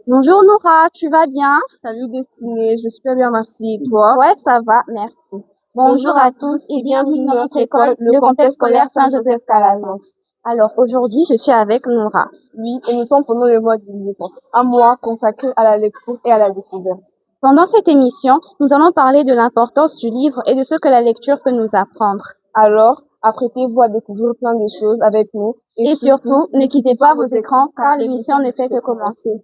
Bonjour Nora, tu vas bien? Salut Destinée, je suis super bien, merci. Et toi? Ouais, ça va, merci. Bonjour à tous et bienvenue dans notre école, le complexe scolaire Saint-Joseph Calasanz. Alors aujourd'hui, je suis avec Nora. Oui, et nous sommes pendant le mois du livre, un mois consacré à la lecture et à la découverte. Pendant cette émission, nous allons parler de l'importance du livre et de ce que la lecture peut nous apprendre. Alors, apprêtez-vous à découvrir plein de choses avec nous. Et surtout, ne quittez pas vos écrans car l'émission ne fait que commencer.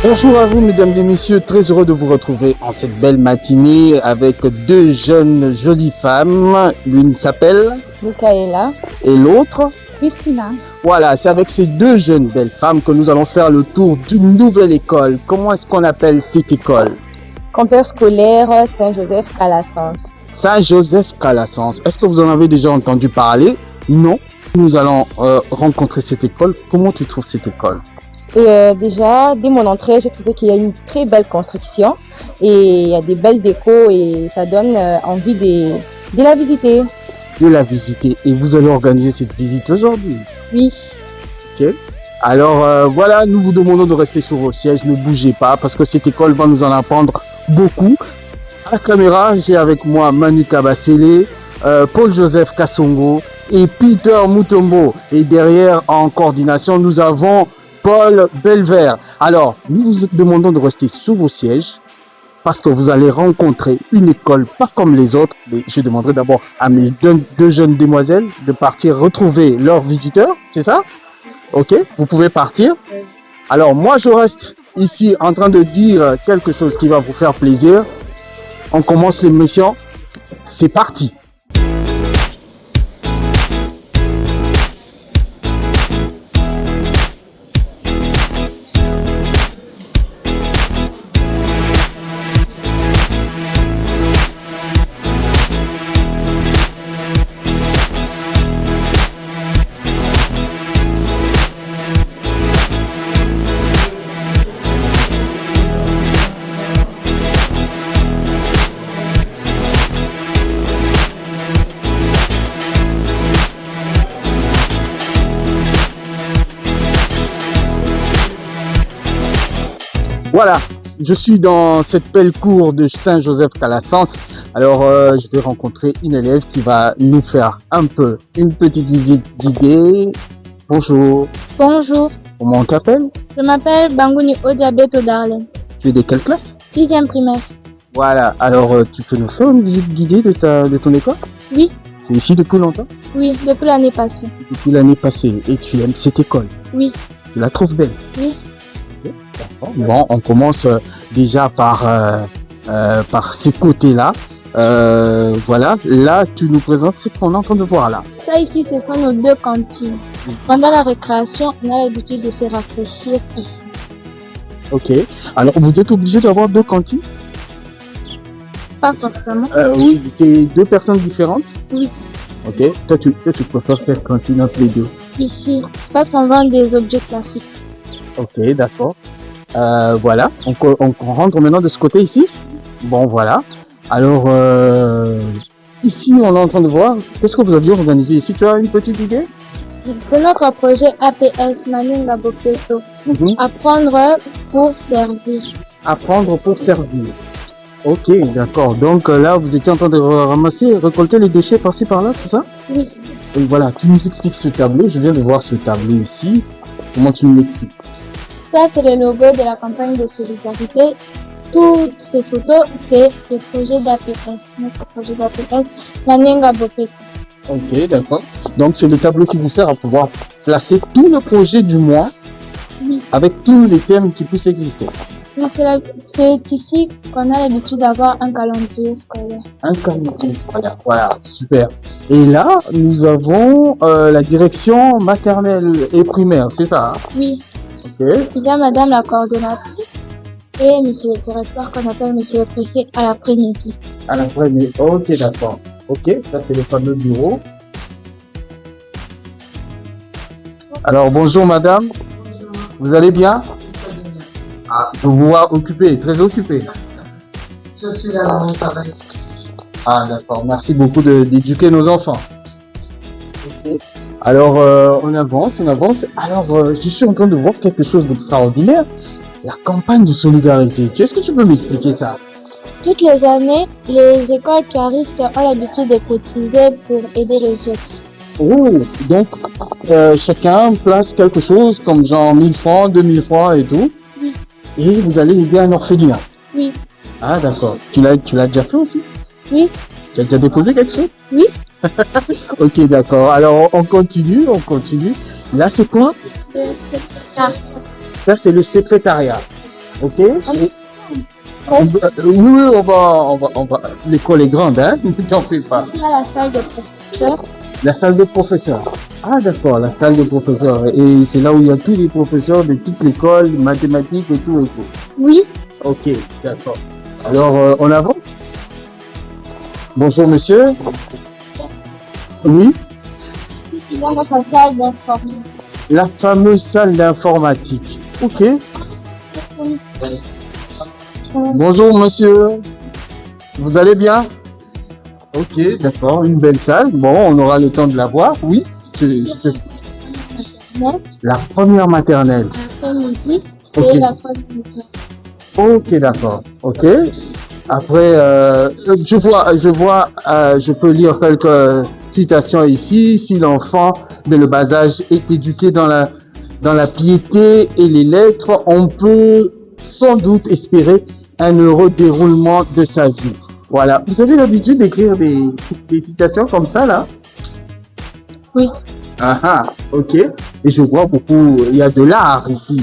Bonjour à vous mesdames et messieurs, très heureux de vous retrouver en cette belle matinée avec deux jeunes jolies femmes. L'une s'appelle Michaela et l'autre Christina. Voilà, c'est avec ces deux jeunes belles femmes que nous allons faire le tour d'une nouvelle école. Comment est-ce qu'on appelle cette école? Complexe scolaire Saint-Joseph Calasanz. Saint-Joseph Calasanz. Est-ce que vous en avez déjà entendu parler? Non. Nous allons rencontrer cette école. Comment tu trouves cette école? Et déjà, dès mon entrée, j'ai trouvé qu'il y a une très belle construction et il y a des belles décos et ça donne envie de la visiter. De la visiter. Et vous allez organiser cette visite aujourd'hui? Oui. Ok. Alors voilà, nous vous demandons de rester sur vos sièges, ne bougez pas parce que cette école va nous en apprendre beaucoup. À la caméra, j'ai avec moi Manu Kabasele, Paul-Joseph Kassongo et Peter Mutombo. Et derrière, en coordination, nous avons Paul Belvert. Alors, nous vous demandons de rester sous vos sièges parce que vous allez rencontrer une école pas comme les autres. Et je demanderai d'abord à mes deux jeunes demoiselles de partir retrouver leurs visiteurs, c'est ça? Ok, vous pouvez partir. Alors, moi, je reste ici en train de dire quelque chose qui va vous faire plaisir. On commence l'émission. C'est parti. Voilà, je suis dans cette belle cour de Saint-Joseph Calasanz. Alors, je vais rencontrer une élève qui va nous faire une petite visite guidée. Bonjour. Bonjour, Comment on t'appelle? je m'appelle Bangouni Odiabeto Darlene, Tu es de quelle classe? 6e primaire. Voilà, alors tu peux nous faire une visite guidée de ton école? Oui, Tu es ici depuis longtemps? oui, depuis l'année passée. Depuis l'année passée. Et tu aimes cette école? Oui, Tu la trouves belle? oui. Bon, on commence déjà par ce côté-là. Voilà, là, tu nous présentes ce qu'on est en train de voir là. Ça ici, ce sont nos deux cantines. Pendant la récréation, on a l'habitude de se rafraîchir ici. Ok. Alors, vous êtes obligé d'avoir deux cantines? Pas forcément. Oui, c'est deux personnes différentes? Oui, Ok. Toi, tu préfères faire cantine entre les deux? ici, parce qu'on vend des objets classiques. Ok, d'accord. Voilà, on rentre maintenant de ce côté ici. Bon, voilà. Alors, ici, on est en train de voir. Qu'est-ce que vous aviez organisé ici? Tu as une petite idée? C'est notre projet APS, Maninga Bopeto. Apprendre pour servir. Apprendre pour servir. Ok, d'accord. Donc là, vous étiez en train de récolter les déchets par-ci par-là, c'est ça? Oui, Et voilà, tu nous expliques ce tableau. Je viens de voir ce tableau ici. Comment tu nous l'expliques? ça c'est le logo de la campagne de solidarité. Toutes ces photos, c'est le projet d'APS, notre projet d'APS, Maninga Bopeto. Ok, d'accord. Donc c'est le tableau qui vous sert à pouvoir placer tout le projet du mois Oui. avec tous les thèmes qui puissent exister. Donc, c'est ici qu'on a l'habitude d'avoir un calendrier scolaire. Un calendrier scolaire, voilà, super. Et là, nous avons la direction maternelle et primaire, c'est ça? Oui. Ok. Il y a madame la coordonnatrice. et monsieur le directeur qu'on appelle monsieur le préfet à l'après-midi. À l'après-midi. Ok, d'accord. Ok, ça c'est le fameux bureau. Alors bonjour madame. Bonjour. Vous allez bien? Ah, je vous vois occupé, très occupé. Je suis là dans mon travail. Ah d'accord, merci beaucoup d'éduquer nos enfants. Okay. Alors on avance. Alors je suis en train de voir quelque chose d'extraordinaire. La campagne de solidarité. Est-ce que tu peux m'expliquer ça? Toutes les années, les écoles caristes ont l'habitude de cotiser pour aider les autres. Oh, donc chacun place quelque chose comme genre 1000 francs, 2000 francs et tout. Oui. Et vous allez aider un orphelinat. Oui. Ah d'accord. Tu l'as déjà fait aussi? Oui. Tu as déjà déposé quelque chose? Oui. Ok, d'accord. Alors on continue. Là c'est quoi? Ça c'est le secrétariat. Ok. Oui, on va. L'école est grande, hein? Ne t'en fais pas. C'est la salle de professeurs. La salle de professeurs. Ah d'accord, la salle de professeurs. Et c'est là où il y a tous les professeurs de toute l'école, mathématiques et tout et tout. Oui. Ok, d'accord. Alors on avance. Bonjour monsieur. Oui. Il y a notre salle d'informatique. La fameuse salle d'informatique. Ok. Bonjour monsieur. Vous allez bien? Ok, d'accord, une belle salle. Bon, on aura le temps de la voir. Oui. La première maternelle. L'après-midi Ok. et la première. Ok, d'accord. Ok. Après, je peux lire quelques citations ici. Si l'enfant de le bas âge est éduqué dans la piété et les lettres, on peut sans doute espérer un heureux déroulement de sa vie. Voilà. Vous avez l'habitude d'écrire des citations comme ça, là? Oui. Ah, ok. Et je vois beaucoup, il y a de l'art ici.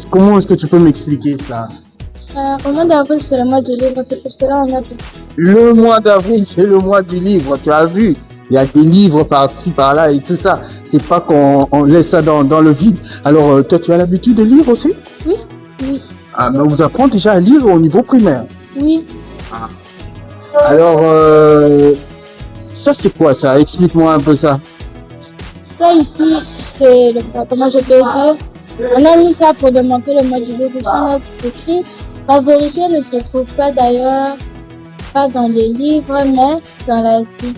Comment est-ce que tu peux m'expliquer ça? Au mois d'avril, c'est le mois du livre, c'est pour cela qu'on a tout. Le mois d'avril, c'est le mois du livre, tu as vu? Il y a des livres par-ci, par-là et tout ça. C'est pas qu'on laisse ça dans le vide. Alors, toi, tu as l'habitude de lire aussi? Oui. Oui. Ah, mais on vous apprend déjà à lire au niveau primaire. Oui. Ah. Alors, ça, c'est quoi ça? Explique-moi un peu ça. Ça ici, c'est comment je peux dire? On a mis ça pour démontrer le mois du livre. On a écrit. La vérité ne se trouve pas d'ailleurs, pas dans les livres, mais dans la vie.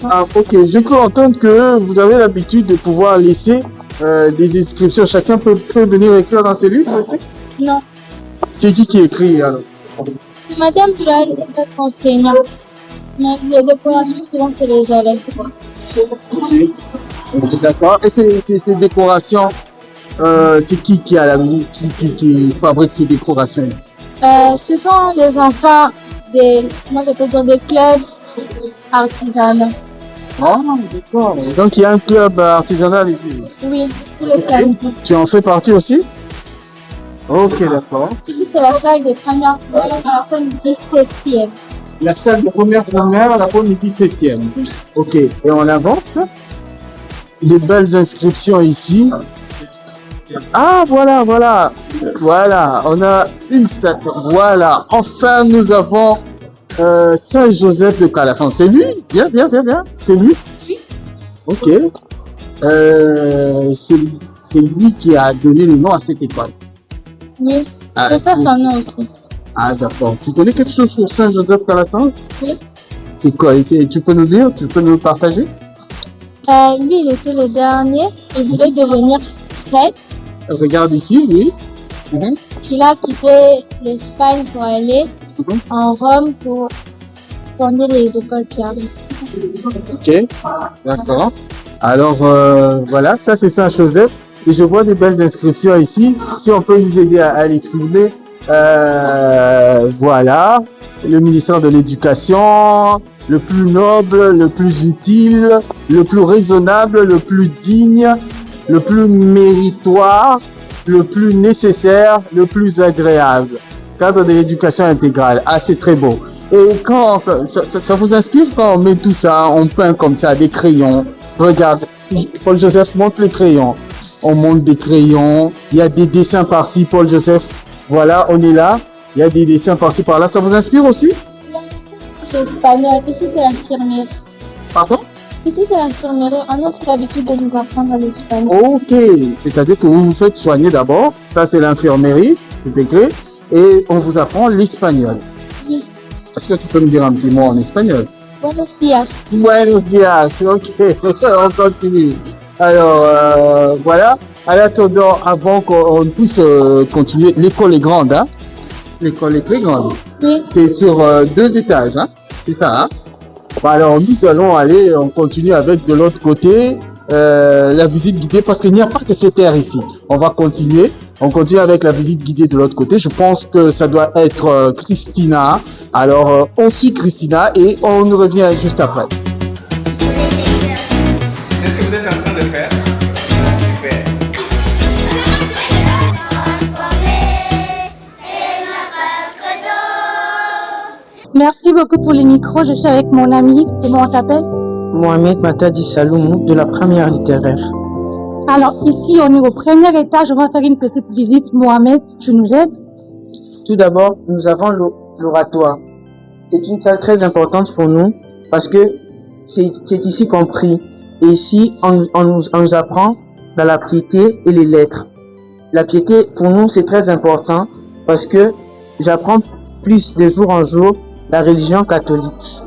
Ah, ok. Je peux entendre que vous avez l'habitude de pouvoir laisser des inscriptions. Chacun peut venir écrire dans ses livres aussi? Non. C'est qui écrit alors? C'est Madame Joël, notre enseignant. Mais les décorations, souvent, c'est les élèves. D'accord. Et ces décorations, c'est qui a qui fabrique ces décorations? Ce sont les enfants des clubs artisanaux. Ah, d'accord. Donc il y a un club artisanal ici. Oui, tous les samedis. Tu en fais partie aussi? Ok, d'accord. Ici, c'est la salle de première la 17e. La salle de première, la première 17e. Ok, et on avance. Les belles inscriptions ici. Ah, voilà. Voilà, on a une statue. Voilà, enfin nous avons Saint-Joseph de Calafon. C'est lui? Bien. C'est lui? Oui. Ok. C'est lui qui a donné le nom à cette école. Oui, Ah, c'est ça son nom aussi. Ah, d'accord. Tu connais quelque chose sur Saint-Joseph Calafon? Oui. C'est quoi? Tu peux nous dire? Tu peux nous partager? Lui, il était le dernier. Il voulait devenir prêtre. Regarde ici, oui. Il a quitté l'Espagne pour aller en Rome pour fonder les écoles caristes. Ok, d'accord. Alors, voilà, ça c'est Saint-Joseph. Et je vois des belles inscriptions ici. Si on peut nous aider à les filmer. Voilà, le ministère de l'Éducation, le plus noble, le plus utile, le plus raisonnable, le plus digne, le plus méritoire, le plus nécessaire, le plus agréable. Cadre de l'éducation intégrale. Ah, c'est très beau. Et quand ça vous inspire quand on met tout ça, on peint comme ça, des crayons. Regarde, Paul Joseph montre les crayons. On monte des crayons. Il y a des dessins par-ci, Paul Joseph. Voilà, on est là. Il y a des dessins par-ci par-là. Ça vous inspire aussi? C'est espagnol. Ici, c'est l'infirmière. Pardon? Ici, c'est l'infirmière. On a l'habitude de nous apprendre l'espagnol. Ok, c'est-à-dire que vous vous faites soigner d'abord. Ça, c'est l'infirmerie, c'est écrit. Et on vous apprend l'espagnol. Oui. Est-ce que tu peux me dire un petit mot en espagnol? Buenos días. Buenos días, ok, on continue. Alors, voilà. En attendant, avant qu'on puisse continuer, l'école est grande, hein? L'école est très grande. Oui. C'est sur 2 étages, hein? C'est ça, hein? Bon, alors, nous allons aller, on continue avec de l'autre côté, la visite guidée, parce qu'il n'y a pas que cette aire ici. On va continuer. On continue avec la visite guidée de l'autre côté. Je pense que ça doit être Christina. Alors, on suit Christina et on revient juste après. C'est ce que vous êtes en train de faire? Super. Merci beaucoup pour les micros. Je suis avec mon ami. Comment on t'appelle? Mohamed Matadi Saloumou de la première littéraire. Alors, ici, on est au premier étage. On va faire une petite visite. Mohamed, tu nous aides? Tout d'abord, nous avons l'oratoire. C'est une salle très importante pour nous parce que c'est ici qu'on prie. Et ici, on nous apprend dans la piété et les lettres. La piété, pour nous, c'est très important parce que j'apprends plus de jour en jour la religion catholique.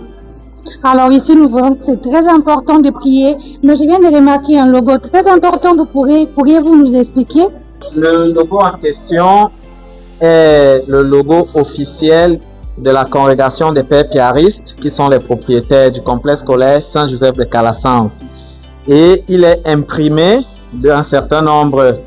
Alors ici, nous voyons que c'est très important de prier. Mais je viens de remarquer un logo très important. Pourriez-vous nous expliquer? Le logo en question est le logo officiel de la congrégation des Pères Piaristes, qui sont les propriétaires du complexe scolaire Saint-Joseph de Calasanz. Et il est imprimé d'un certain nombre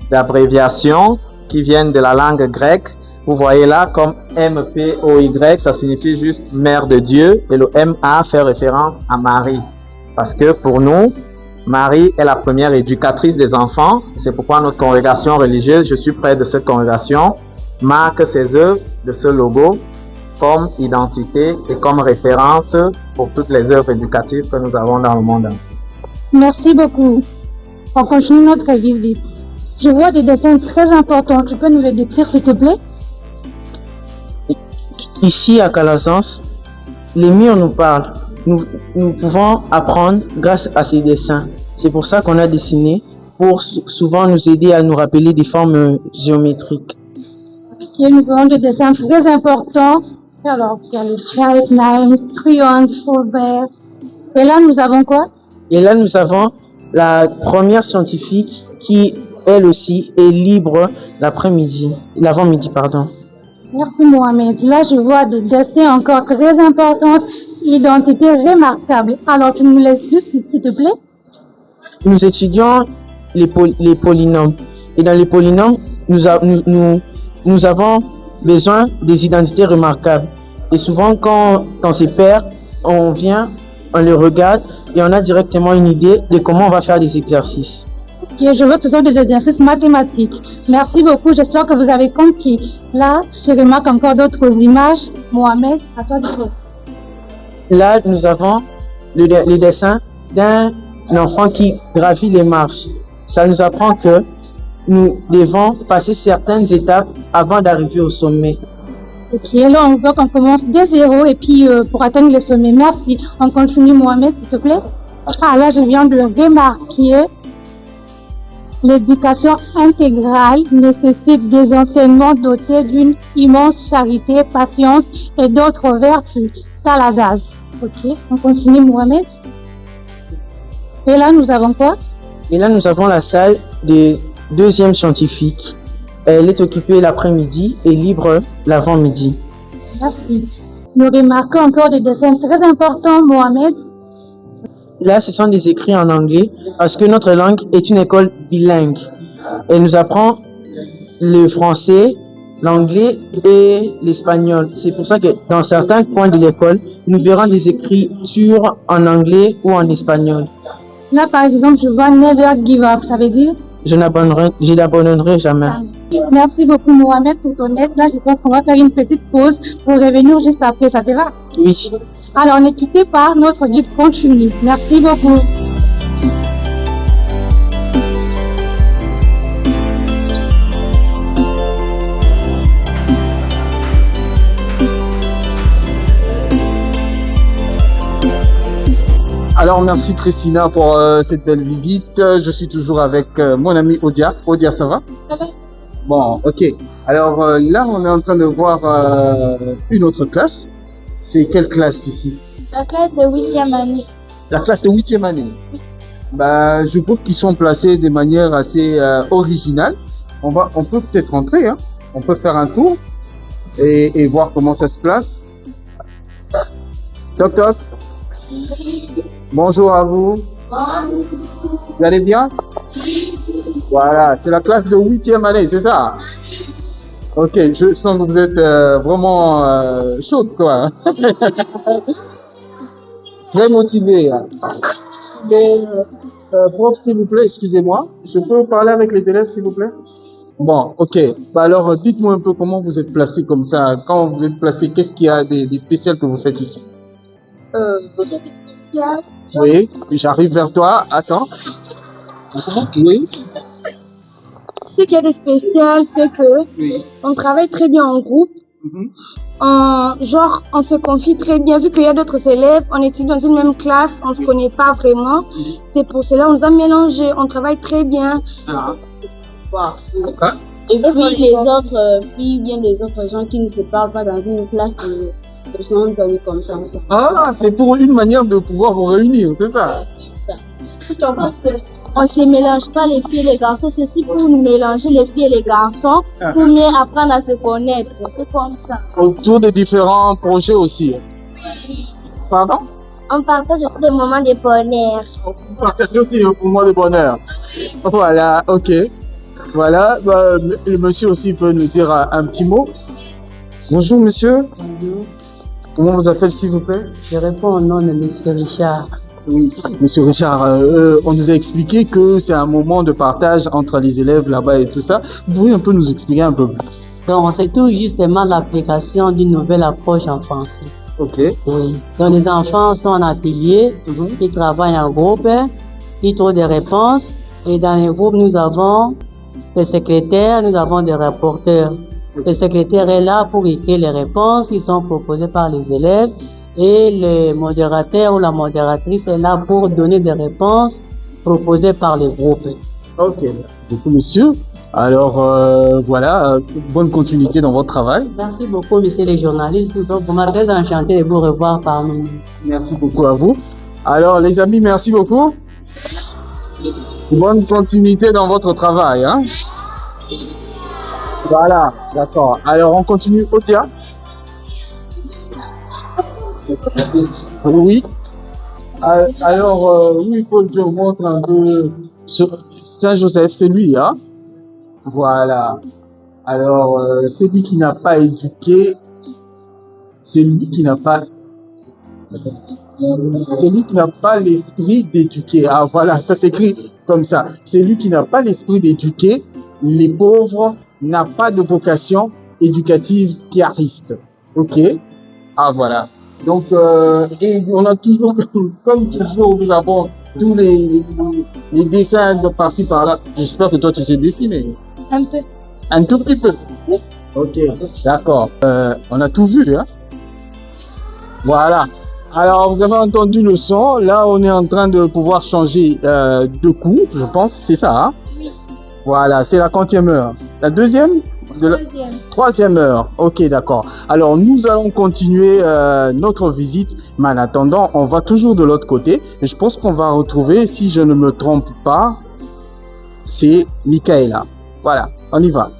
d'abréviations qui viennent de la langue grecque. Vous voyez là comme MPOY, ça signifie juste Mère de Dieu, et le MA fait référence à Marie. Parce que pour nous, Marie est la première éducatrice des enfants. C'est pourquoi notre congrégation religieuse, je suis près de cette congrégation, marque ses œuvres de ce logo comme identité et comme référence pour toutes les œuvres éducatives que nous avons dans le monde entier. Merci beaucoup. On continue notre visite. Je vois des dessins très importants. Tu peux nous les décrire, s'il te plaît? Ici à Calasanz, les murs nous parlent. Nous pouvons apprendre grâce à ces dessins. C'est pour ça qu'on a dessiné, pour souvent nous aider à nous rappeler des formes géométriques. Et nous avons des dessins très importants. Alors, il y a le straight lines, triangle, ouvert. Et là, nous avons quoi? Et là, nous avons la première scientifique qui, elle aussi, est libre l'avant-midi, pardon. Merci Mohamed. Là, je vois des dessins encore très importants, identité remarquable. Alors, tu nous l'expliques, s'il te plaît? Nous étudions les polynômes. Et dans les polynômes, nous avons besoin des identités remarquables. Et souvent, quand on se perd, on vient, on les regarde et on a directement une idée de comment on va faire des exercices. Et je veux que ce soit des exercices mathématiques. Merci beaucoup, j'espère que vous avez compris. Là, je remarque encore d'autres images. Mohamed, à toi de jouer. Là, nous avons le dessin d'un enfant qui gravit les marches. Ça nous apprend que nous devons passer certaines étapes avant d'arriver au sommet. Ok, là on voit qu'on commence dès zéro et puis pour atteindre le sommet. Merci. On continue Mohamed, s'il te plaît. Ah là, je viens de remarquer. L'éducation intégrale nécessite des enseignements dotés d'une immense charité, patience et d'autres vertus. Salazaz. Ok, on continue Mohamed. Et là, nous avons quoi? Et là, nous avons la salle des deuxième scientifique. Elle est occupée l'après-midi et libre l'avant-midi. Merci. Nous remarquons encore des dessins très importants, Mohamed. Là, ce sont des écrits en anglais parce que notre langue est une école bilingue. Elle nous apprend le français, l'anglais et l'espagnol. C'est pour ça que dans certains coins de l'école, nous verrons des écritures en anglais ou en espagnol. Là, par exemple, je vois Never Give Up. Ça veut dire? Je n'abandonnerai jamais. Merci beaucoup, Mohamed, pour ton aide. Là, je pense qu'on va faire une petite pause pour revenir juste après. Ça te va? Oui. Alors, ne quittez pas, notre guide continue. Merci beaucoup. Alors, merci Christina pour cette belle visite. Je suis toujours avec mon ami Odia. Odia, ça va? Ça va? Bon, ok. Alors là, on est en train de voir une autre classe. C'est quelle classe ici? La classe de 8e année. La classe de 8e année. Bah, je trouve qu'ils sont placés de manière assez originale. On peut peut-être rentrer, hein. On peut faire un tour et voir comment ça se place. Toc toc. Bonjour à vous. Vous allez bien? Voilà, c'est la classe de 8e année, c'est ça? Ok, je sens que vous êtes vraiment chaude, quoi. Très motivé. Hein. Mais, prof, s'il vous plaît, excusez-moi, je peux parler avec les élèves, s'il vous plaît? Bon, ok. Bah alors, dites-moi un peu comment vous êtes placé comme ça. Quand vous êtes placé, qu'est-ce qu'il y a des spéciales que vous faites ici? Oui, j'arrive vers toi. Attends. Oui. Ce qui est de spécial, c'est que Oui. on travaille très bien en groupe. Genre, on se confie très bien. Vu qu'il y a d'autres élèves, on étudie dans une même classe, on se connaît pas vraiment. C'est pour cela on nous a mélangés. On travaille très bien. Ah. Wow. Et puis les autres filles, bien les autres gens qui ne se parlent pas dans une classe de 200 amis comme ça ensemble. Ah, c'est pour une manière de pouvoir vous réunir, c'est ça? C'est ça. On ne se mélange pas les filles et les garçons, c'est aussi pour nous mélanger les filles et les garçons, pour mieux apprendre à se connaître. C'est comme ça. Autour des différents projets aussi. Pardon? On partage aussi des moments de bonheur. On partage aussi un moment de bonheur. Voilà, ok. Voilà, bah, le monsieur aussi peut nous dire un petit mot. Bonjour monsieur. Bonjour. Comment vous appelez s'il vous plaît? Je réponds au nom de M. Richard. Oui, monsieur Richard, on nous a expliqué que c'est un moment de partage entre les élèves là-bas et tout ça. Vous pouvez un peu nous expliquer un peu plus? Donc, c'est tout justement l'application d'une nouvelle approche en français. Ok. Oui. Donc, les enfants sont en atelier, ils travaillent en groupe, ils trouvent des réponses. Et dans les groupes, nous avons des secrétaires, nous avons des rapporteurs. Le secrétaire est là pour écrire les réponses qui sont proposées par les élèves. Et le modérateur ou la modératrice est là pour donner des réponses proposées par les groupes. Ok, merci beaucoup monsieur. Alors voilà, bonne continuité dans votre travail. Merci beaucoup, monsieur les journalistes. Donc, vraiment très enchanté de vous revoir parmi nous. Merci beaucoup à vous. Alors les amis, merci beaucoup. Bonne continuité dans votre travail. Hein. Voilà, d'accord. Alors on continue. Otia. Oui. Alors, oui, il faut que je vous montre un peu Saint-Joseph, c'est lui, hein. Voilà. Alors, c'est lui qui n'a pas éduqué, c'est lui qui n'a pas l'esprit d'éduquer. Ah voilà, ça s'écrit comme ça. C'est lui qui n'a pas l'esprit d'éduquer les pauvres, n'a pas de vocation éducative piariste. Ok. Ah voilà. Donc, et on a toujours, comme toujours, nous avons tous les dessins de par-ci par-là. J'espère que toi tu sais dessiner. Un peu. Un tout petit peu. Ok, d'accord. On a tout vu, hein. Voilà. Alors, vous avez entendu le son. Là, on est en train de pouvoir changer de cours, je pense. C'est ça, hein? Oui. Voilà, c'est la 40e heure. La deuxième? Troisième heure. Ok, d'accord. Alors, nous allons continuer notre visite, mais en attendant, on va toujours de l'autre côté. Et je pense qu'on va retrouver, si je ne me trompe pas, c'est Michaela. Voilà, on y va.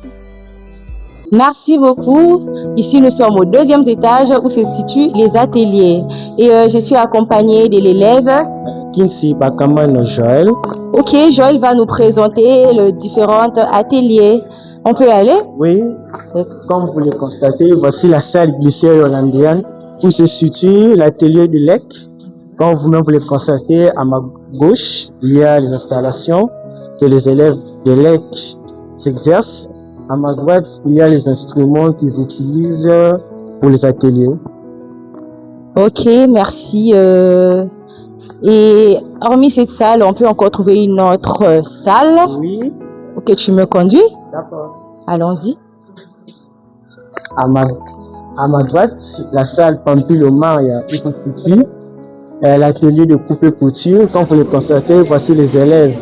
Merci beaucoup. Ici, nous sommes au 2e étage où se situent les ateliers. Et je suis accompagnée de l'élève Kinsi Bakaman Joël. Ok, Joël va nous présenter les différents ateliers. On peut y aller? Oui, comme vous le constatez, voici la salle glycée hollandienne où se situe l'atelier du LEC. Comme vous-même vous le constatez, à ma gauche, il y a les installations que les élèves de l'EC s'exercent. À ma droite, il y a les instruments qu'ils utilisent pour les ateliers. Ok, merci. Et hormis cette salle, on peut encore trouver une autre salle. Oui. Ok, tu me conduis? D'accord. Allons-y. À ma droite, la salle Pampilomar, il y a une institut. l'atelier de coupe-couture. Comme vous le constatez, voici les élèves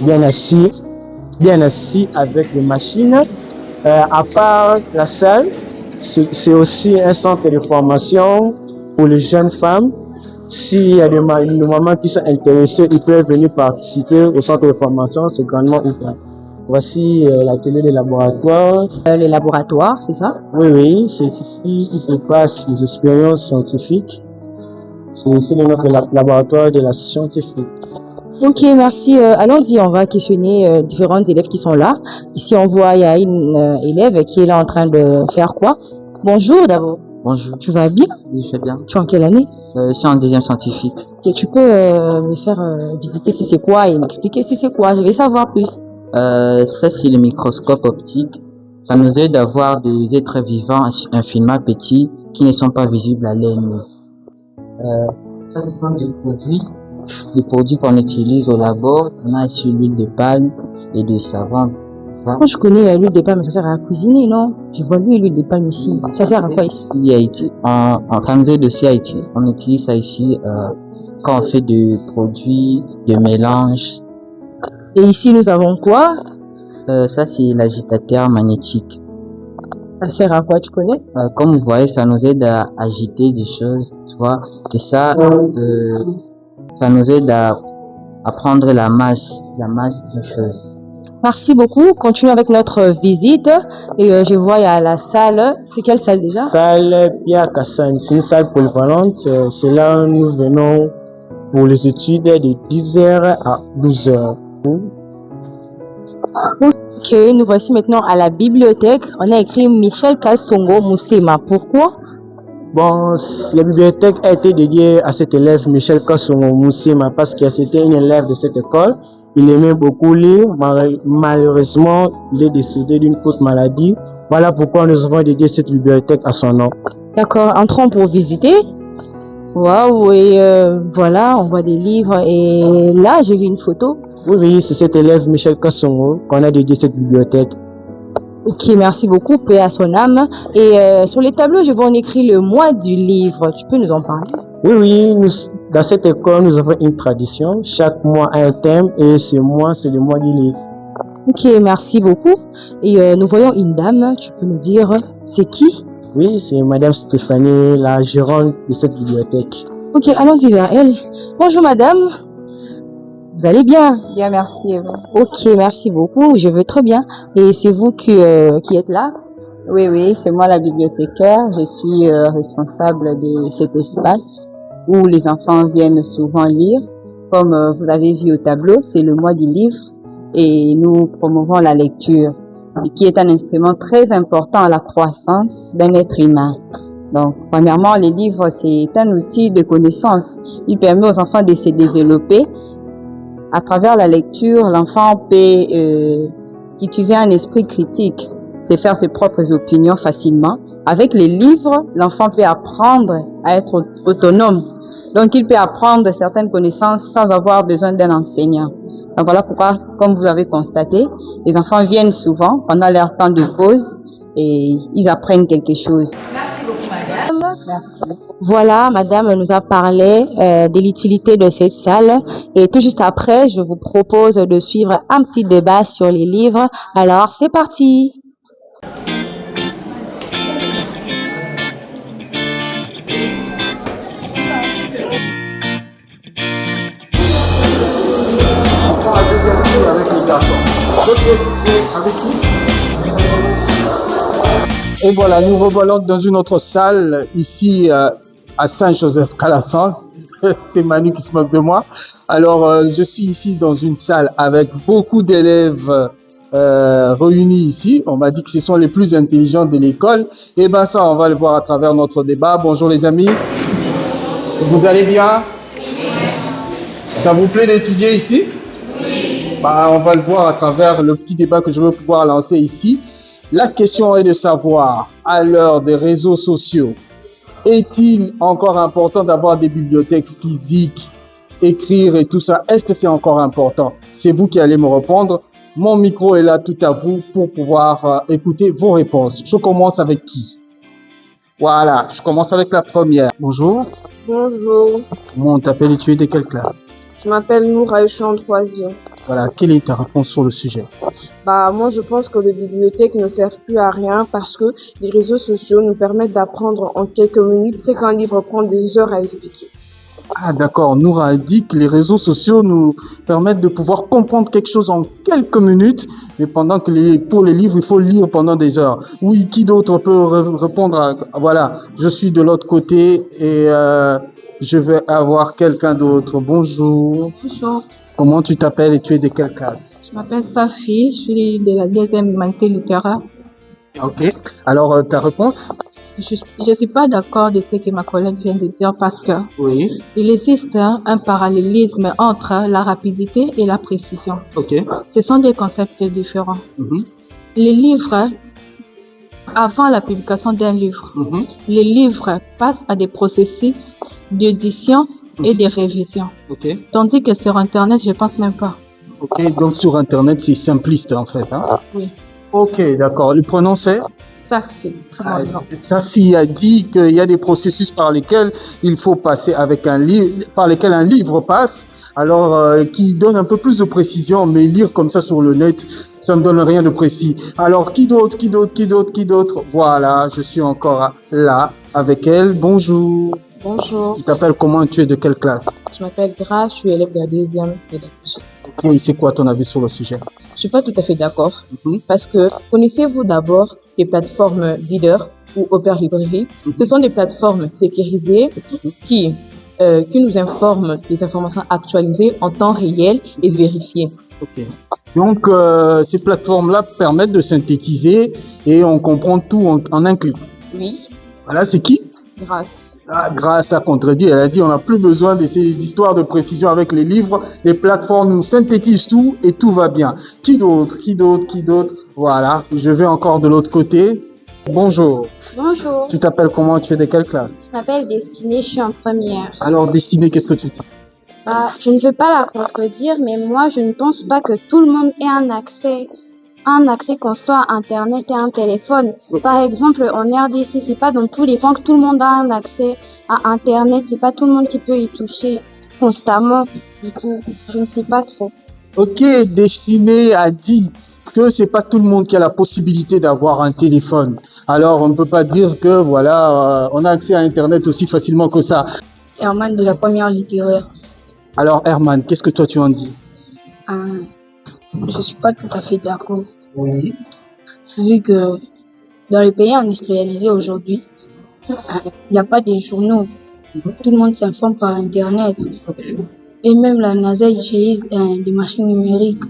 bien assis avec les machines. À part la salle, c'est aussi un centre de formation pour les jeunes femmes. S'il y a des mamans qui sont intéressées, ils peuvent venir participer au centre de formation, c'est grandement ouvert. Voici l'atelier de laboratoire. Les laboratoires, c'est ça? Oui, c'est ici qu'il se passe les expériences scientifiques. C'est ici notre laboratoire de la scientifique. Ok, merci. Allons-y, on va questionner différents élèves qui sont là. Ici, on voit, il y a une élève qui est là en train de faire quoi? Bonjour d'abord. Bonjour, Tu vas bien? oui, je vais bien. Tu es en quelle année? Je suis en deuxième scientifique. Ok, tu peux me faire visiter si c'est quoi et m'expliquer si c'est quoi. Je vais savoir plus. Ça, c'est le microscope optique. Ça nous aide à voir des êtres vivants infiniement petits qui ne sont pas visibles à l'œil nu. Ça, ce sont des produits qu'on utilise au labo. On a ici l'huile de palme et du savon. Moi, je connais l'huile de palme, mais ça sert à cuisiner, non? Je vois l'huile de palme ici. Ça sert à quoi ici? Ici, Haïti, ça nous aide aussi à Haïti. On utilise ça ici quand on fait des produits de mélange. Et ici, nous avons quoi? Ça, c'est l'agitateur magnétique. Ça sert à quoi, tu connais? Comme vous voyez, ça nous aide à agiter des choses, tu vois. Et ça nous aide à prendre la masse des choses. Merci beaucoup. Continuons avec notre visite. Et je vois, il y a la salle. C'est quelle salle déjà? Salle Pierre Kassagne, c'est une salle polyvalente. C'est là où nous venons pour les études de 10h à 12h. Ok, nous voici maintenant à la bibliothèque. On a écrit Michel Kassongo Moussema. Pourquoi? Bon, la bibliothèque a été dédiée à cet élève Michel Kassongo Moussema parce que c'était un élève de cette école. Il aimait beaucoup lire. Malheureusement, il est décédé d'une courte maladie. Voilà pourquoi nous avons dédié cette bibliothèque à son nom. D'accord, entrons pour visiter. Waouh, et voilà, on voit des livres. Et là, j'ai vu une photo. Oui, c'est cet élève Michel Kassongo qu'on a dédié cette bibliothèque. Ok, merci beaucoup, paix à son âme. Et sur les tableaux, je vois on écrit le mois du livre. Tu peux nous en parler? Oui, dans cette école, nous avons une tradition. Chaque mois a un thème et ce mois, c'est le mois du livre. Ok, merci beaucoup. Et nous voyons une dame, tu peux nous dire, c'est qui? Oui, c'est Madame Stéphanie, la gérante de cette bibliothèque. Ok, allons-y vers elle. Bonjour madame. Vous allez bien? Bien, merci. Ok, merci beaucoup, je vais très bien. Et c'est vous qui êtes là? Oui, c'est moi la bibliothécaire. Je suis responsable de cet espace où les enfants viennent souvent lire. Comme vous avez vu au tableau, c'est le mois du livre et nous promouvons la lecture, qui est un instrument très important à la croissance d'un être humain. Donc, premièrement, les livres, c'est un outil de connaissance. Il permet aux enfants de se développer. À travers la lecture, l'enfant peut cultiver un esprit critique, se faire ses propres opinions facilement. Avec les livres, l'enfant peut apprendre à être autonome. Donc, il peut apprendre certaines connaissances sans avoir besoin d'un enseignant. Donc, voilà pourquoi, comme vous avez constaté, les enfants viennent souvent pendant leur temps de pause et ils apprennent quelque chose. Merci beaucoup, madame. Merci. Voilà, madame nous a parlé de l'utilité de cette salle. Et tout juste après, je vous propose de suivre un petit débat sur les livres. Alors, c'est parti! Et voilà, nous revoilà dans une autre salle, ici à Saint-Joseph-Calassens. C'est Manu qui se moque de moi. Alors, je suis ici dans une salle avec beaucoup d'élèves réunis ici. On m'a dit que ce sont les plus intelligents de l'école. Et ben ça, on va le voir à travers notre débat. Bonjour les amis. Vous allez bien? Ça vous plaît d'étudier ici? Bah, on va le voir à travers le petit débat que je veux pouvoir lancer ici. La question est de savoir, à l'heure des réseaux sociaux, est-il encore important d'avoir des bibliothèques physiques, écrire et tout ça? Est-ce que c'est encore important? C'est vous qui allez me répondre. Mon micro est là tout à vous pour pouvoir écouter vos réponses. Je commence avec qui? Voilà, je commence avec la première. Bonjour. Bonjour, Comment on t'appelle et tu es de quelle classe? je m'appelle Noura et je suis en troisième. Voilà, quelle est ta réponse sur le sujet? Moi, je pense que les bibliothèques ne servent plus à rien parce que les réseaux sociaux nous permettent d'apprendre en quelques minutes ce qu'un livre prend des heures à expliquer. Ah d'accord, Noura a dit que les réseaux sociaux nous permettent de pouvoir comprendre quelque chose en quelques minutes, mais pendant que pour les livres, il faut lire pendant des heures. Oui, qui d'autre peut répondre à... Voilà, je suis de l'autre côté et je vais avoir quelqu'un d'autre. Bonjour. Bonjour, Comment tu t'appelles et tu es de quelle classe? je m'appelle Safi, je suis de la deuxième humanité littéraire. Ok. Alors, ta réponse? Je suis pas d'accord de ce que ma collègue vient de dire parce que Oui. il existe un parallélisme entre la rapidité et la précision. Ok. Ce sont des concepts différents. Mhm. Les livres, avant la publication d'un livre, Mhm. les livres passent à des processus d'édition et de révision. Ok. Tandis que sur Internet, je pense même pas. Ok, donc sur Internet, c'est simpliste en fait. Hein? Oui. Ok, d'accord. Le pronom c'est? Ça, c'est très bon nom. Safi a dit qu'il y a des processus par lesquels il faut passer avec un livre, par lesquels un livre passe, alors qui donne un peu plus de précision, mais lire comme ça sur le net, ça ne donne rien de précis. Alors qui d'autre, qui d'autre, qui d'autre, qui d'autre? Voilà, je suis encore là avec elle. Bonjour. Bonjour, Tu t'appelles comment? Tu es de quelle classe? je m'appelle Grace, je suis élève de la deuxième. Ok, c'est quoi ton avis sur le sujet? Je suis pas tout à fait d'accord Mhm. parce que connaissez-vous d'abord les plateformes Leader ou Open Librairie? Ce sont des plateformes sécurisées qui nous informent des informations actualisées en temps réel et vérifiées. Ok. Donc, ces plateformes-là permettent de synthétiser et on comprend tout en un clic. Oui, Voilà, c'est qui? Grâce. Ah, grâce à contredit, elle a dit on n'a plus besoin de ces histoires de précision avec les livres. Les plateformes nous synthétisent tout et tout va bien. Qui d'autre? Qui d'autre? Qui d'autre? Voilà, je vais encore de l'autre côté. Bonjour. Bonjour, Tu t'appelles comment? Tu es de quelle classe? je m'appelle Destinée, je suis en première. Alors, Destinée, qu'est-ce que tu dis? Je ne veux pas la contredire, mais moi, je ne pense pas que tout le monde ait un accès constant à Internet et à un téléphone. Par exemple, en RDC, c'est pas dans tous les coins que tout le monde a un accès à Internet. C'est pas tout le monde qui peut y toucher constamment. Du coup, je ne sais pas trop. Ok, Destinée a dit que c'est pas tout le monde qui a la possibilité d'avoir un téléphone. Alors, on ne peut pas dire que voilà, on a accès à Internet aussi facilement que ça. Herman de la première littéraire. Alors, Herman, qu'est-ce que toi tu en dis? Je suis pas tout à fait d'accord. Oui. Vu que dans les pays industrialisés aujourd'hui, il n'y a pas de journaux. Tout le monde s'informe par Internet. Et même la NASA utilise des machines numériques.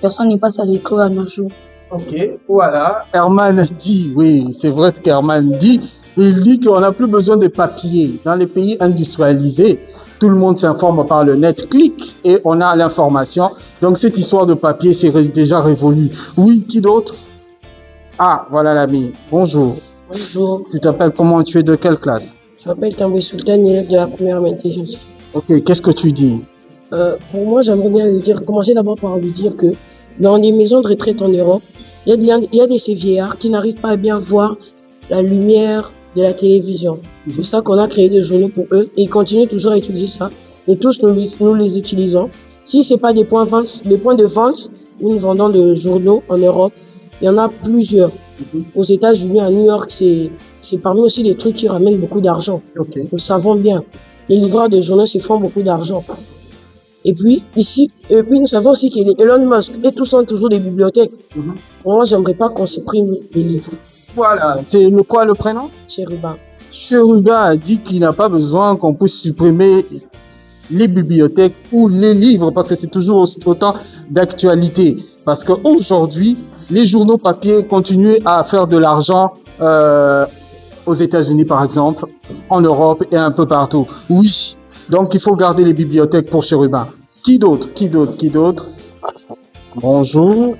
Personne n'est pas à l'école à nos jours. Ok, voilà. Herman dit, oui, c'est vrai ce qu'Herman dit. Il dit qu'on n'a plus besoin de papier. Dans les pays industrialisés, tout le monde s'informe par le net, clique et on a l'information. Donc cette histoire de papier, c'est déjà révolu. Oui, qui d'autre? Ah, voilà l'ami. Bonjour. Bonjour, Tu t'appelles comment? Tu es de quelle classe? je m'appelle Tamboué Sultan, élève de la première intelligence. Ok, qu'est-ce que tu dis? Pour moi, j'aimerais bien lui dire, commencer d'abord par lui dire que dans les maisons de retraite en Europe, il y a des ces vieillards qui n'arrivent pas à bien voir la lumière de la télévision. C'est pour ça qu'on a créé des journaux pour eux et ils continuent toujours à utiliser ça. Et tous nous les utilisons. Si ce n'est pas des points de vente où nous vendons des journaux en Europe, il y en a plusieurs. Aux États-Unis, à New York, c'est parmi aussi des trucs qui ramènent beaucoup d'argent. Ok. Nous le savons bien. Les livreurs de journaux se font beaucoup d'argent. Et puis, nous savons aussi qu'il y a Elon Musk et tous sont toujours des bibliothèques. Pour moi, j'aimerais pas qu'on supprime les livres. Voilà, c'est quoi le prénom? Chérubin. Chérubin a dit qu'il n'a pas besoin qu'on puisse supprimer les bibliothèques ou les livres parce que c'est toujours autant d'actualité. Parce qu'aujourd'hui, les journaux papier continuent à faire de l'argent aux États-Unis par exemple, en Europe et un peu partout. Oui, donc il faut garder les bibliothèques pour Chérubin. Qui d'autre? Qui d'autre? Qui d'autre? Bonjour.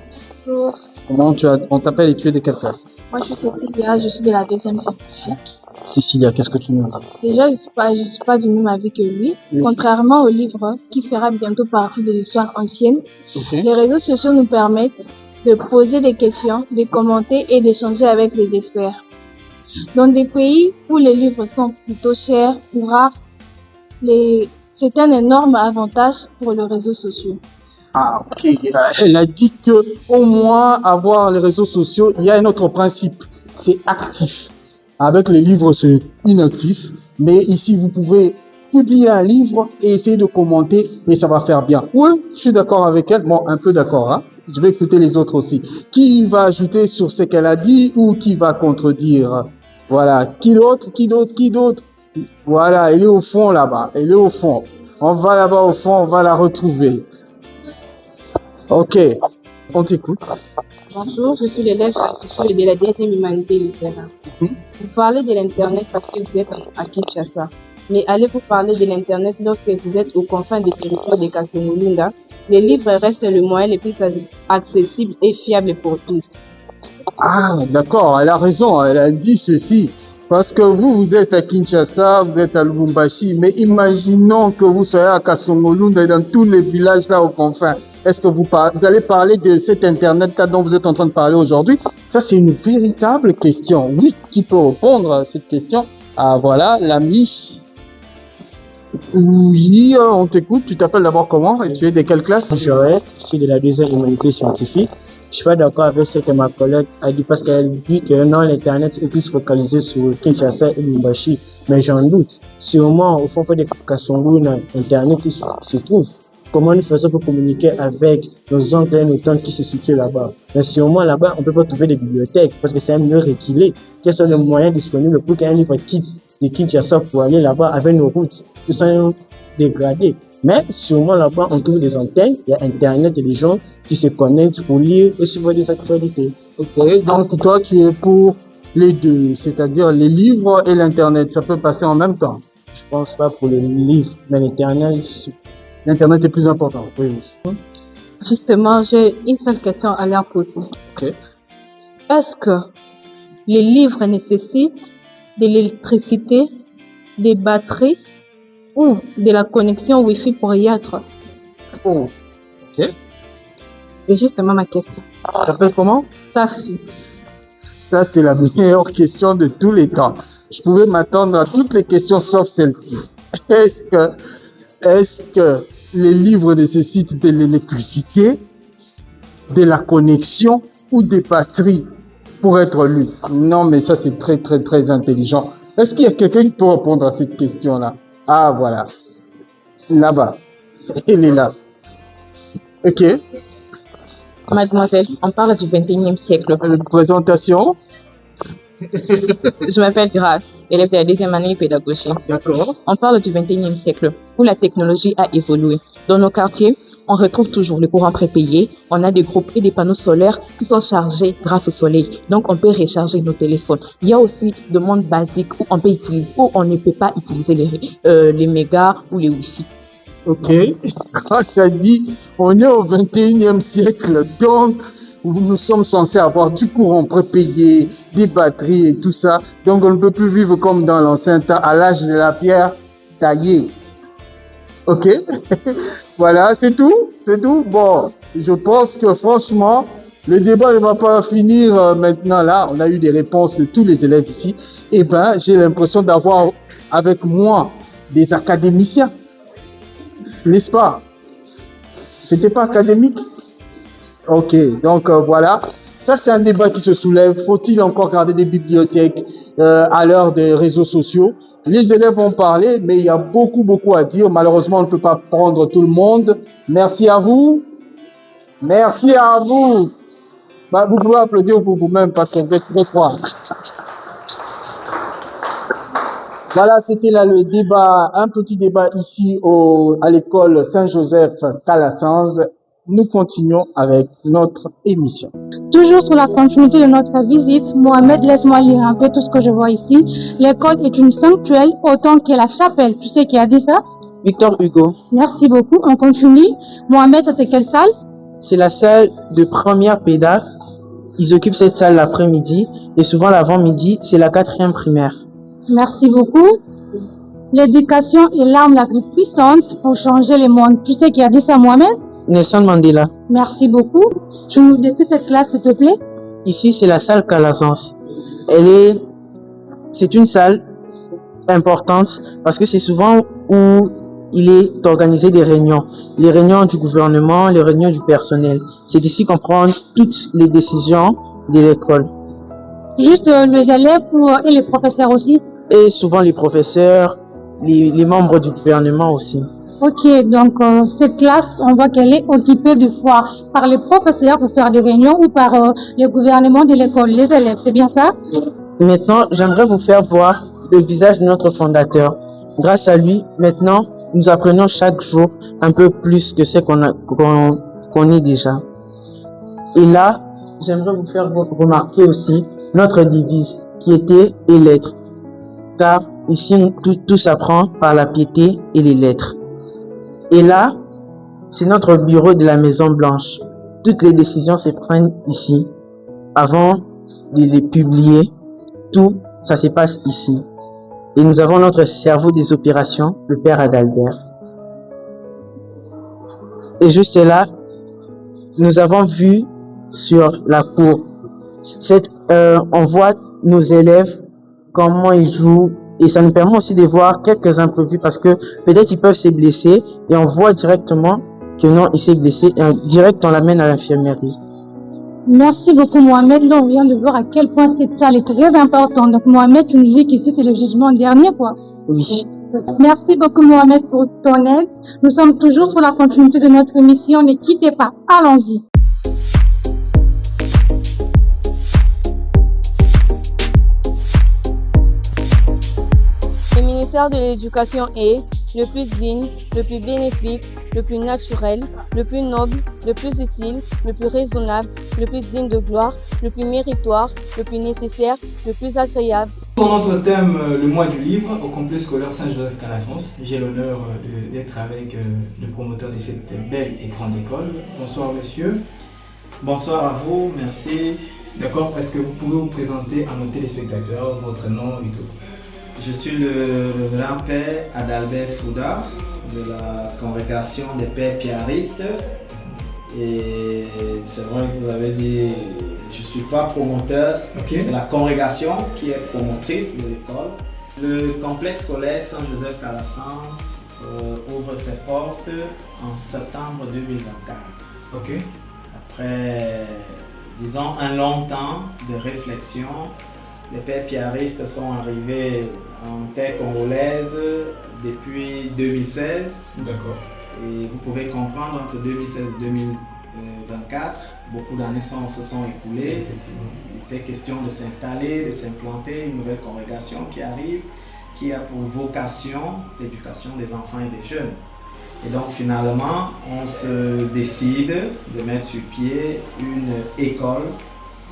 Bonjour, Comment on t'appelle et tu es de quelle classe? moi je suis Cécilia, je suis de la deuxième scientifique. Cécilia, qu'est-ce que tu nous dis? Déjà, je suis pas du même avis que lui. Oui. Contrairement au livre qui fera bientôt partie de l'histoire ancienne, Ok. les réseaux sociaux nous permettent de poser des questions, de commenter et d'échanger avec les experts. Dans des pays où les livres sont plutôt chers ou rares, c'est un énorme avantage pour les réseaux sociaux. Ah, ok. Elle a dit que au moins avoir les réseaux sociaux, il y a un autre principe, c'est actif. Avec les livres, c'est inactif. Mais ici, vous pouvez publier un livre et essayer de commenter et ça va faire bien. Oui, je suis d'accord avec elle. Bon, un peu d'accord, hein. Je vais écouter les autres aussi. Qui va ajouter sur ce qu'elle a dit ou qui va contredire? Voilà. Qui d'autre? Qui d'autre? Qui d'autre? Voilà, elle est au fond là-bas. Elle est au fond. On va là-bas au fond, on va la retrouver. Ok, on t'écoute. Bonjour, je suis l'élève principal de la deuxième humanité littéraire. Vous parlez de l'Internet parce que vous êtes à Kinshasa. Mais allez-vous parler de l'Internet lorsque vous êtes aux confins des territoires de Kasumulunda? Les livres restent le moyen le plus accessible et fiable pour tous. Ah, d'accord, elle a raison, elle a dit ceci. Parce que vous êtes à Kinshasa, vous êtes à Lubumbashi, mais imaginons que vous soyez à Kasumulunda et dans tous les villages là aux confins. Est-ce que vous allez parler de cet Internet-là dont vous êtes en train de parler aujourd'hui? Ça, c'est une véritable question. Oui, qui peut répondre à cette question? Ah, voilà, l'ami. Oui, on t'écoute. Tu t'appelles d'abord comment et tu es de quelle classe? Joël, je suis de la deuxième humanité scientifique. Je suis pas d'accord avec ce que ma collègue a dit parce qu'elle dit que non, l'Internet est plus focalisé sur Kinshasa et Lubumbashi. Mais j'en doute. Sûrement, au fond de Kasongo, Internet se trouve. Comment nous faisons pour communiquer avec nos oncles et nos tantes qui se situent là-bas? Mais sûrement là-bas, on peut pas trouver des bibliothèques parce que c'est un milieu reculé. Quels sont les moyens disponibles pour qu'un livre quitte de Kinshasa pour aller là-bas avec nos routes qui sont dégradées? Mais sûrement là-bas, on trouve des antennes, il y a Internet et des gens qui se connectent pour lire et suivre des actualités. Ok, donc toi, tu es pour les deux, c'est-à-dire les livres et l'Internet. Ça peut passer en même temps. Je pense pas pour les livres, mais l'Internet, l'Internet est plus important. Oui. Justement, j'ai une seule question à leur poser. Ok. Est-ce que les livres nécessitent de l'électricité, des batteries ou de la connexion Wi-Fi pour y être? Oh. Ok. C'est justement ma question. Ça s'appelle comment? Safi. Ça, c'est la meilleure question de tous les temps. Je pouvais m'attendre à toutes les questions sauf celle-ci. Est-ce que les livres nécessitent de l'électricité, de la connexion ou des batteries pour être lus? Non, mais ça, c'est très, très, très intelligent. Est-ce qu'il y a quelqu'un qui peut répondre à cette question-là? Ah, voilà. Là-bas. Elle est là. Ok. Mademoiselle, on parle du 21e siècle. Présentation. Je m'appelle Grace, élève de la deuxième année de pédagogie. D'accord. On parle du 21e siècle où la technologie a évolué. Dans nos quartiers, on retrouve toujours le courant prépayé. On a des groupes et des panneaux solaires qui sont chargés grâce au soleil. Donc, on peut recharger nos téléphones. Il y a aussi le monde basique où on ne peut pas utiliser les mégas ou les Wi-Fi. Ok. Ah, ça dit, on est au 21e siècle, donc nous sommes censés avoir du courant prépayé, des batteries et tout ça. Donc on ne peut plus vivre comme dans l'ancien temps, à l'âge de la pierre taillée. Ok. Voilà, c'est tout. C'est tout. Bon, je pense que franchement, le débat ne va pas finir maintenant là. On a eu des réponses de tous les élèves ici. Eh ben, j'ai l'impression d'avoir avec moi des académiciens. N'est-ce pas? C'était pas académique? Ok, donc voilà. Ça, c'est un débat qui se soulève. Faut-il encore garder des bibliothèques à l'heure des réseaux sociaux? Les élèves vont parler, mais il y a beaucoup, beaucoup à dire. Malheureusement, on ne peut pas prendre tout le monde. Merci à vous. Merci à vous. Bah, vous pouvez applaudir pour vous-même parce que vous êtes très froid. Voilà, c'était là le débat, un petit débat ici à l'école Saint-Joseph Calasanz. Nous continuons avec notre émission. Toujours sur la continuité de notre visite, Mohamed, laisse-moi lire un peu tout ce que je vois ici. L'école est une sanctuaire autant que la chapelle. Tu sais qui a dit ça? Victor Hugo. Merci beaucoup. On continue. Mohamed, ça c'est quelle salle? C'est la salle de première pédale. Ils occupent cette salle l'après-midi et souvent l'avant-midi, c'est la 4e primaire. Merci beaucoup. L'éducation est l'arme la plus puissante pour changer le monde. Tu sais qui a dit ça, Mohamed? Nelson Mandela. Merci beaucoup. Tu nous décris cette classe, s'il te plaît? Ici, c'est la salle Calasanz. Elle est c'est une salle importante parce que c'est souvent où il est organisé des réunions. Les réunions du gouvernement, les réunions du personnel. C'est ici qu'on prend toutes les décisions de l'école. Juste les élèves et les professeurs aussi. Et souvent les professeurs, les membres du gouvernement aussi. Ok, donc cette classe, on voit qu'elle est occupée des fois par les professeurs pour faire des réunions ou par le gouvernement de l'école, les élèves, c'est bien ça? Maintenant, j'aimerais vous faire voir le visage de notre fondateur. Grâce à lui, maintenant, nous apprenons chaque jour un peu plus que ce qu'on est déjà. Et là, j'aimerais vous faire remarquer aussi notre devise qui était « et lettres ». Car ici, tout s'apprend par la piété et les lettres. Et là, c'est notre bureau de la Maison Blanche. Toutes les décisions se prennent ici. Avant de les publier, tout ça se passe ici. Et nous avons notre cerveau des opérations, le père Adalbert. Et juste là, nous avons vu sur la cour, on voit nos élèves, comment ils jouent, et ça nous permet aussi de voir quelques imprévus parce que peut-être ils peuvent se blesser et on voit directement que non, il s'est blessé et direct on l'amène à l'infirmerie. Merci beaucoup Mohamed. Là, on vient de voir à quel point cette salle est très importante. Donc Mohamed, tu nous dis qu'ici c'est le jugement dernier, quoi. Oui. Merci beaucoup Mohamed pour ton aide. Nous sommes toujours sur la continuité de notre émission. Ne quittez pas. Allons-y. Le ministère de l'Éducation est le plus digne, le plus bénéfique, le plus naturel, le plus noble, le plus utile, le plus raisonnable, le plus digne de gloire, le plus méritoire, le plus nécessaire, le plus agréable. Pour notre thème, le mois du livre, au complexe scolaire Saint-Joseph-Calassens, j'ai l'honneur d'être avec le promoteur de cette belle et grande école. Bonsoir monsieur. Bonsoir à vous, merci. D'accord, est-ce que vous pouvez vous présenter à nos téléspectateurs, votre nom et tout? Je suis le révérend père Adalbert Fouda de la congrégation des pères piaristes. Et c'est vrai que vous avez dit, je ne suis pas promoteur, c'est la congrégation qui est promotrice de l'école. Le complexe scolaire Saint-Joseph-Calassens ouvre ses portes en septembre 2024. Après, disons, un long temps de réflexion, les pères piaristes sont arrivés en terre congolaise depuis 2016. D'accord. Et vous pouvez comprendre, entre 2016 et 2024, beaucoup d'années se sont écoulées. Il était question de s'installer, de s'implanter, une nouvelle congrégation qui arrive, qui a pour vocation l'éducation des enfants et des jeunes. Et donc finalement, on se décide de mettre sur pied une école,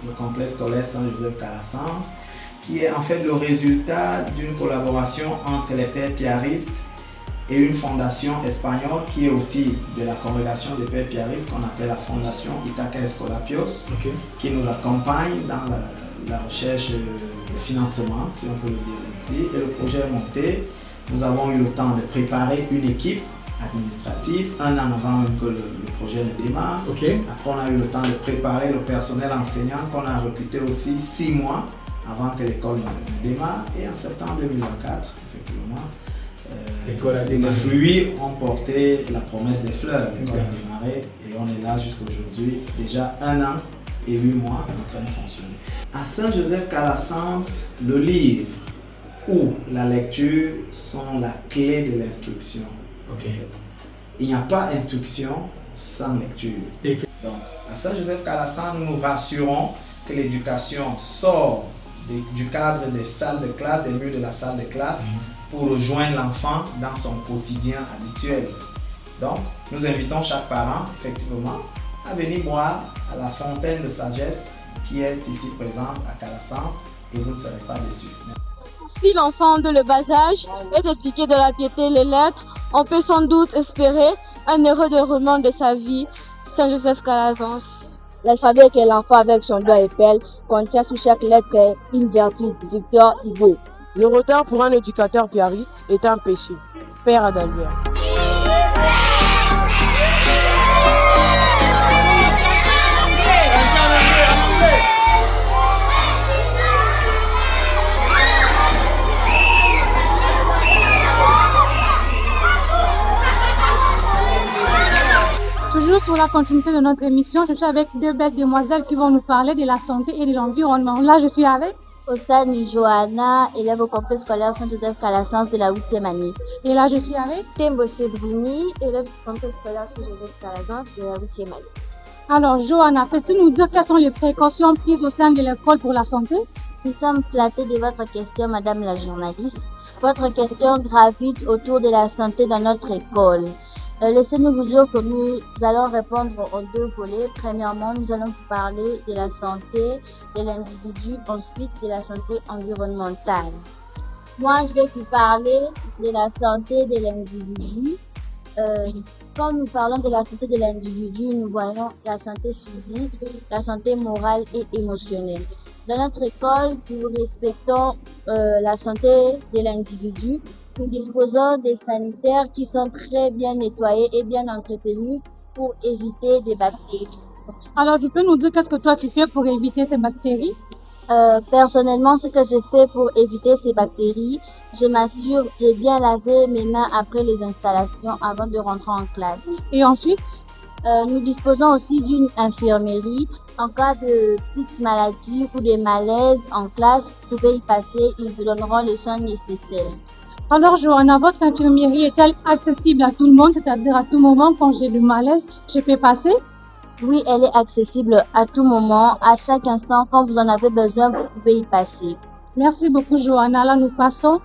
le complexe scolaire Saint-Joseph-Calassens, qui est en fait le résultat d'une collaboration entre les pères piaristes et une fondation espagnole qui est aussi de la congrégation des pères piaristes qu'on appelle la fondation Itaca Escolapios, qui nous accompagne dans la recherche de financement, si on peut le dire ainsi. Et le projet est monté. Nous avons eu le temps de préparer une équipe administrative un an avant même que le projet ne démarre. Après, on a eu le temps de préparer le personnel enseignant qu'on a recruté aussi 6 mois avant que l'école ne démarre. Et en septembre 2024, effectivement, les fruits ont porté la promesse des fleurs. L'école a démarré et on est là jusqu'à aujourd'hui, déjà 1 an et 8 mois en train de fonctionner. À Saint-Joseph-Calassens, le livre ou la lecture sont la clé de l'instruction. Il n'y a pas d'instruction sans lecture. Donc, à Saint-Joseph-Calassens, nous nous rassurons que l'éducation sort du cadre des salles de classe, des murs de la salle de classe, pour rejoindre l'enfant dans son quotidien habituel. Donc, nous invitons chaque parent, effectivement, à venir boire à la fontaine de sagesse qui est ici présente à Calassens et vous ne serez pas déçus. Si l'enfant de le bas âge est éduqué de la piété et les lettres, on peut sans doute espérer un heureux déroulement de sa vie. Saint-Joseph-Calassens. L'alphabet que l'enfant avec son doigt épelle contient sous chaque lettre une vertu. Victor Hugo. Le retard pour un éducateur piariste est un péché. Père Adalbert. sur la continuité de notre émission. Je suis avec deux belles demoiselles qui vont nous parler de la santé et de l'environnement. Là, je suis avec Osane Johanna, élève au complexe scolaire Saint-Joseph Calassens de la 8e année. Et là, je suis avec Tembo Sebrini, élève du complexe scolaire Saint-Joseph Calassens de la 8e année. Alors, Johanna, peux-tu nous dire quelles sont les précautions prises au sein de l'école pour la santé? Nous sommes flattés de votre question, madame la journaliste. Votre question gravite autour de la santé dans notre école. Laissez-nous vous dire que nous allons répondre aux deux volets. Premièrement, nous allons vous parler de la santé de l'individu, ensuite de la santé environnementale. Moi, je vais vous parler de la santé de l'individu. Quand nous parlons de la santé de l'individu, nous voyons la santé physique, la santé morale et émotionnelle. Dans notre école, nous respectons la santé de l'individu. Nous disposons des sanitaires qui sont très bien nettoyés et bien entretenus pour éviter des bactéries. Alors, tu peux nous dire qu'est-ce que toi tu fais pour éviter ces bactéries? Personnellement, ce que je fais pour éviter ces bactéries, je m'assure de bien laver mes mains après les installations avant de rentrer en classe. Et ensuite? Nous disposons aussi d'une infirmerie. En cas de petites maladies ou de malaise en classe, vous pouvez y passer, ils vous donneront les soins nécessaires. Alors, Johanna, votre infirmerie est-elle accessible à tout le monde, c'est-à-dire à tout moment quand j'ai du malaise, je peux passer? Oui, elle est accessible à tout moment, à chaque instant. Quand vous en avez besoin, vous pouvez y passer. Merci beaucoup, Johanna. Là, nous passons.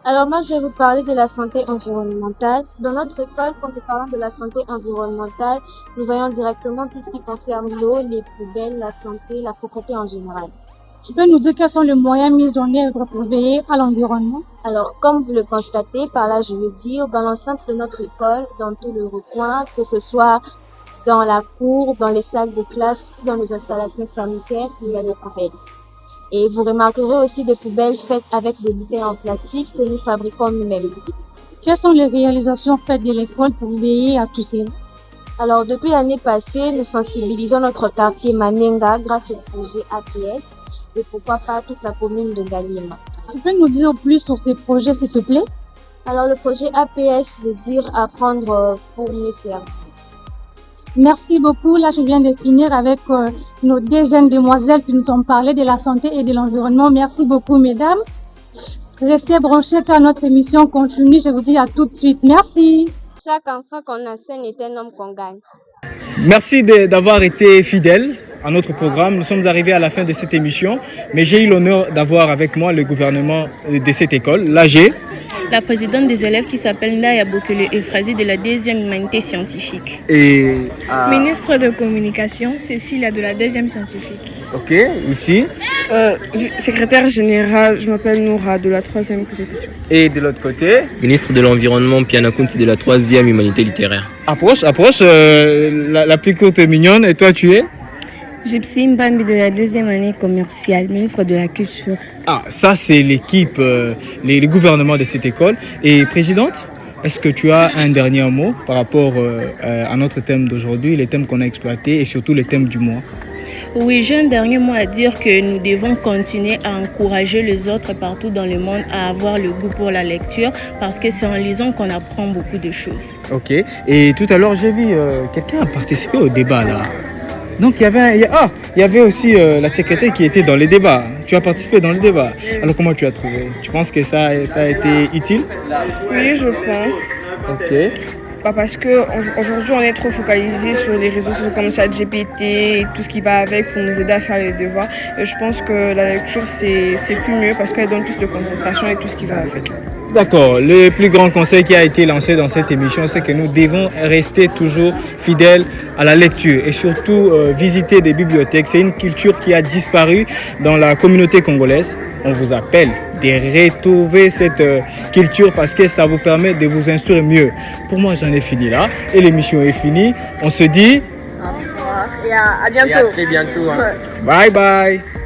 Alors moi, je vais vous parler de la santé environnementale. Dans notre école, quand nous parlons de la santé environnementale, nous voyons directement tout ce qui concerne l'eau, les poubelles, la santé, la propreté en général. Tu peux nous dire quels sont les moyens mis en œuvre pour veiller à l'environnement? Alors, comme vous le constatez, par là, je veux dire, dans l'enceinte de notre école, dans tout le recoin, que ce soit dans la cour, dans les salles de classe, dans les installations sanitaires, il y a des poubelles. Et vous remarquerez aussi des poubelles faites avec des bouteilles en plastique que nous fabriquons nous-mêmes. Quelles sont les réalisations faites de l'école pour veiller à tout cela? Alors, depuis l'année passée, nous sensibilisons notre quartier Manenga grâce au projet APS et pourquoi pas toute la commune de Galima. Tu peux nous dire plus sur ces projets, s'il te plaît? Alors, le projet APS veut dire apprendre pour mieux servir. Merci beaucoup. Là, je viens de finir avec nos deux jeunes demoiselles qui nous ont parlé de la santé et de l'environnement. Merci beaucoup, mesdames. Restez branchés car notre émission continue. Je vous dis à tout de suite. Merci. Chaque enfant qu'on enseigne est un homme qu'on gagne. Merci d'avoir été fidèles à notre programme. Nous sommes arrivés à la fin de cette émission, mais j'ai eu l'honneur d'avoir avec moi le gouvernement de cette école, l'AG. La présidente des élèves qui s'appelle Ndaya Bokele Euphrasi de la 2e humanité scientifique. Et ministre de communication, Cécilia de la 2e scientifique. Ok, ici. Secrétaire général, je m'appelle Noura de la 3e culture. Et de l'autre côté, ministre de l'environnement, Piana Kunti de la 3e humanité littéraire. Approche, la plus courte est mignonne. Et toi, tu es? Gypsy Mbambi de la 2e année commerciale, ministre de la Culture. Ah, ça c'est l'équipe, les gouvernements de cette école. Et présidente, est-ce que tu as un dernier mot par rapport à notre thème d'aujourd'hui, les thèmes qu'on a exploités et surtout les thèmes du mois? Oui, j'ai un dernier mot à dire que nous devons continuer à encourager les autres partout dans le monde à avoir le goût pour la lecture parce que c'est en lisant qu'on apprend beaucoup de choses. Ok, et tout à l'heure j'ai vu quelqu'un a participé au débat là. Donc il y avait aussi la secrétaire qui était dans les débats. Tu as participé dans le débat. Alors comment tu as trouvé? Tu penses que ça a été utile? Oui, je pense. Ok. Parce qu'aujourd'hui, on est trop focalisé sur les réseaux sociaux comme ChatGPT et tout ce qui va avec pour nous aider à faire les devoirs. Et je pense que la lecture, c'est plus mieux parce qu'elle donne plus de concentration et tout ce qui va avec. D'accord. Le plus grand conseil qui a été lancé dans cette émission, c'est que nous devons rester toujours fidèles à la lecture et surtout visiter des bibliothèques. C'est une culture qui a disparu dans la communauté congolaise. On vous appelle de retrouver cette culture parce que ça vous permet de vous instruire mieux. Pour moi, j'en ai fini là et l'émission est finie. On se dit au revoir et à bientôt. Et à très bientôt. Hein. Bye bye.